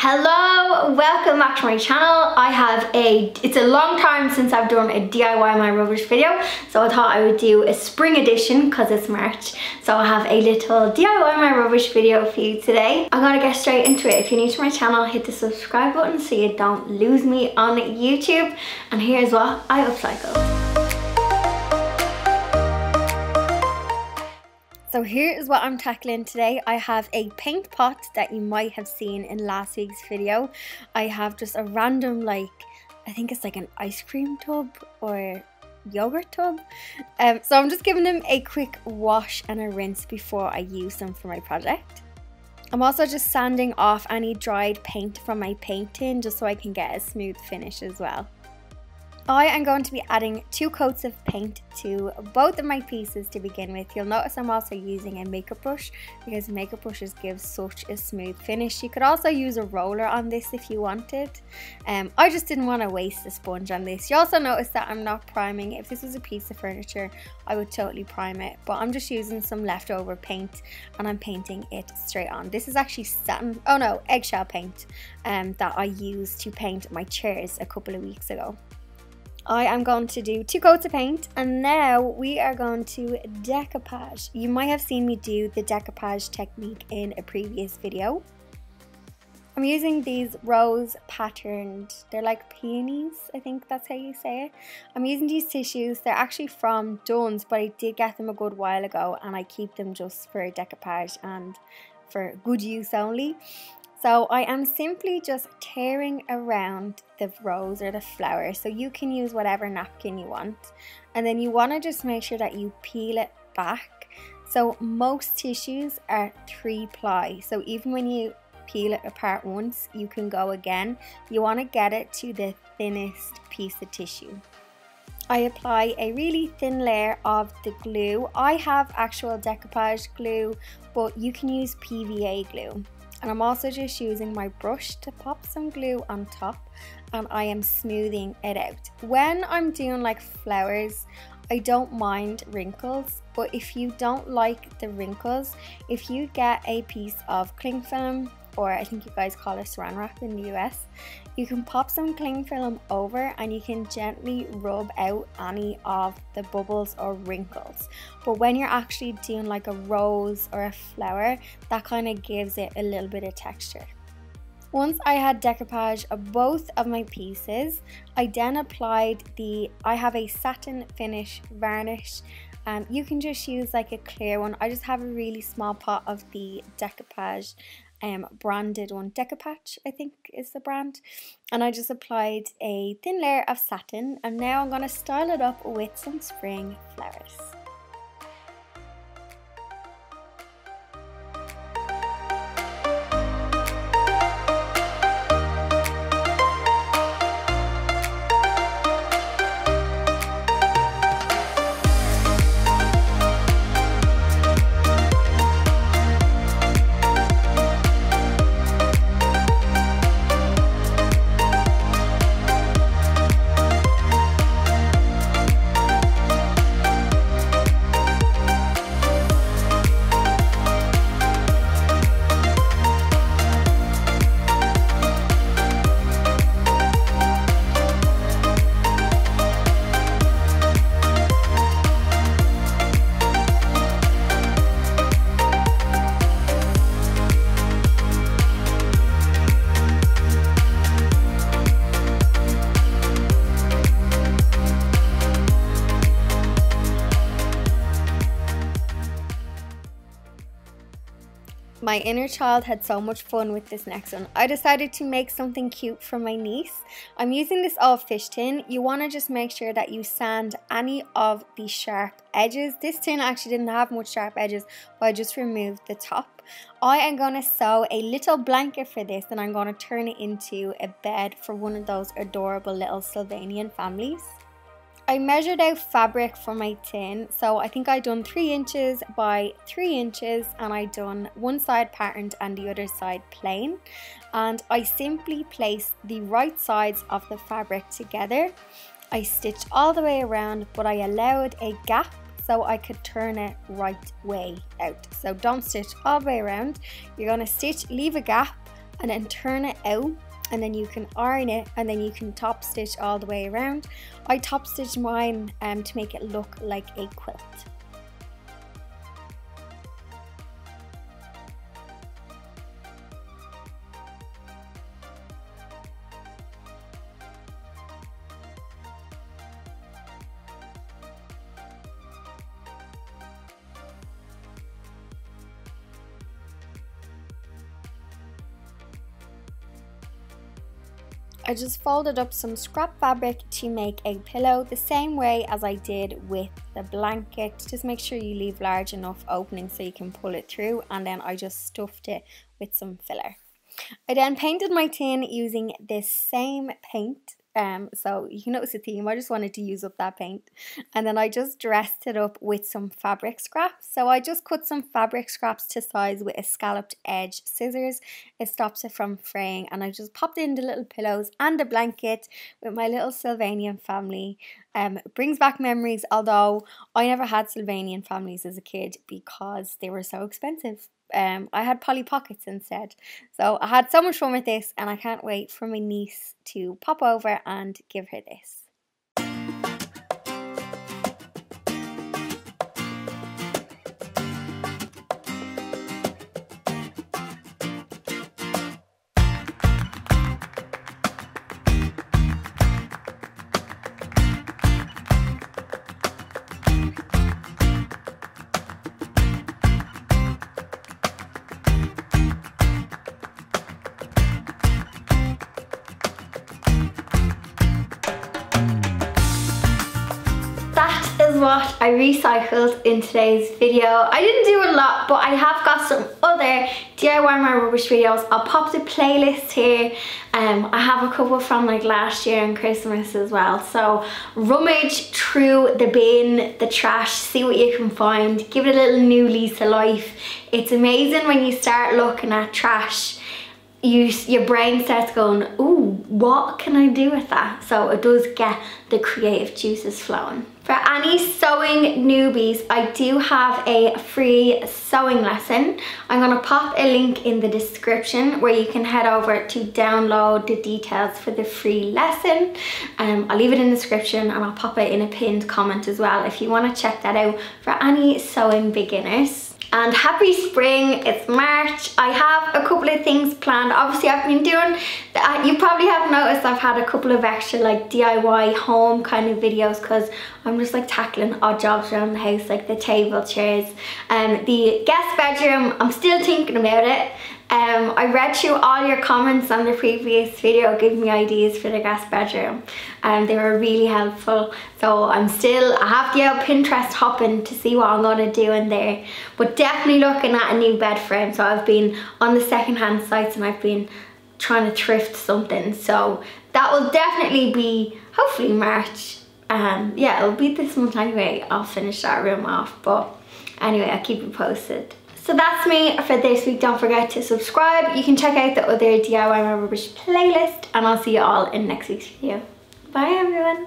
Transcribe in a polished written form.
Hello, welcome back to my channel. It's a long time since I've done a DIY my rubbish video, so I thought I would do a spring edition because it's March. So I have a little DIY my rubbish video for you today. I'm gonna get straight into it. If you're new to my channel, hit the subscribe button so you don't lose me on YouTube. And here's what I upcycle. So here is what I'm tackling today. I have a paint pot that you might have seen in last week's video. I have just a random, I think it's like an ice cream tub or yogurt tub. So I'm just giving them a quick wash and a rinse before I use them for my project. I'm also just sanding off any dried paint from my paint tin just so I can get a smooth finish as well. I am going to be adding 2 coats of paint to both of my pieces to begin with. You'll notice I'm also using a makeup brush because makeup brushes give such a smooth finish. You could also use a roller on this if you wanted. I just didn't want to waste a sponge on this. You also notice that I'm not priming. If this was a piece of furniture, I would totally prime it, but I'm just using some leftover paint and I'm painting it straight on. This is actually eggshell paint that I used to paint my chairs a couple of weeks ago. I am going to do 2 coats of paint, and now we are going to decoupage. You might have seen me do the decoupage technique in a previous video. I'm using these rose patterned, they're like peonies, I think that's how you say it. I'm using these tissues. They're actually from Dunn's, but I did get them a good while ago and I keep them just for decoupage and for good use only. So I am simply just tearing around the rose or the flower, so you can use whatever napkin you want, and then you want to just make sure that you peel it back. So most tissues are 3-ply, so even when you peel it apart once, you can go again. You want to get it to the thinnest piece of tissue. I apply a really thin layer of the glue. I have actual decoupage glue, but you can use PVA glue. And I'm also just using my brush to pop some glue on top, and I am smoothing it out. When I'm doing like flowers, I don't mind wrinkles, but if you don't like the wrinkles, if you get a piece of cling film, or I think you guys call it saran wrap in the US, you can pop some cling film over and you can gently rub out any of the bubbles or wrinkles. But when you're actually doing like a rose or a flower, that kind of gives it a little bit of texture. Once I had decoupage of both of my pieces, I then applied I have a satin finish varnish. You can just use like a clear one. I just have a really small pot of the decoupage branded one. Decoupage, I think is the brand. And I just applied a thin layer of satin, and now I'm going to style it up with some spring flowers. My inner child had so much fun with this next one. I decided to make something cute for my niece. I'm using this old fish tin. You want to just make sure that you sand any of the sharp edges. This tin actually didn't have much sharp edges, but I just removed the top. I am going to sew a little blanket for this, and I'm going to turn it into a bed for one of those adorable little Sylvanian families. I measured out fabric for my tin, so I think I done 3 inches by 3 inches, and I done one side patterned and the other side plain, and I simply placed the right sides of the fabric together. I stitched all the way around, but I allowed a gap so I could turn it right way out. So don't stitch all the way around. You're going to stitch, leave a gap, and then turn it out, and then you can iron it, and then you can top stitch all the way around. I top stitched mine to make it look like a quilt. I just folded up some scrap fabric to make a pillow the same way as I did with the blanket. Just make sure you leave large enough opening so you can pull it through, and then I just stuffed it with some filler. I then painted my tin using this same paint. So you can notice a theme. I just wanted to use up that paint, and then I just dressed it up with some fabric scraps. So I just cut some fabric scraps to size with a scalloped edge scissors. It stops it from fraying, and I just popped in the little pillows and the blanket with my little Sylvanian family. It brings back memories, although I never had Sylvanian families as a kid because they were so expensive. I had Polly Pockets instead. So I had so much fun with this, and I can't wait for my niece to pop over and give her this. What I recycled in today's video. I didn't do a lot, but I have got some other DIY my rubbish videos. I'll pop the playlist here. I have a couple from like last year and Christmas as well. So rummage through the bin, the trash, see what you can find, give it a little new lease of life. It's amazing when you start looking at trash. Your brain starts going, ooh, what can I do with that? So it does get the creative juices flowing. For any sewing newbies, I do have a free sewing lesson. I'm gonna pop a link in the description where you can head over to download the details for the free lesson. I'll leave it in the description, and I'll pop it in a pinned comment as well if you wanna check that out for any sewing beginners. And happy spring, it's March. I have a couple of things planned. Obviously I've been doing, you probably have noticed I've had a couple of extra like DIY home kind of videos because I'm just like tackling odd jobs around the house, like the table, chairs. The guest bedroom, I'm still thinking about it. I read through all your comments on the previous video giving me ideas for the guest bedroom, and they were really helpful. So I have the old Pinterest hopping to see what I'm going to do in there, but definitely looking at a new bed frame. So I've been on the secondhand sites and I've been trying to thrift something, so that will definitely be hopefully March. Yeah, it'll be this month anyway. I'll finish that room off, but anyway, I'll keep you posted. So that's me for this week. Don't forget to subscribe. You can check out the other DIY My Rubbish playlist, and I'll see you all in next week's video. Bye everyone.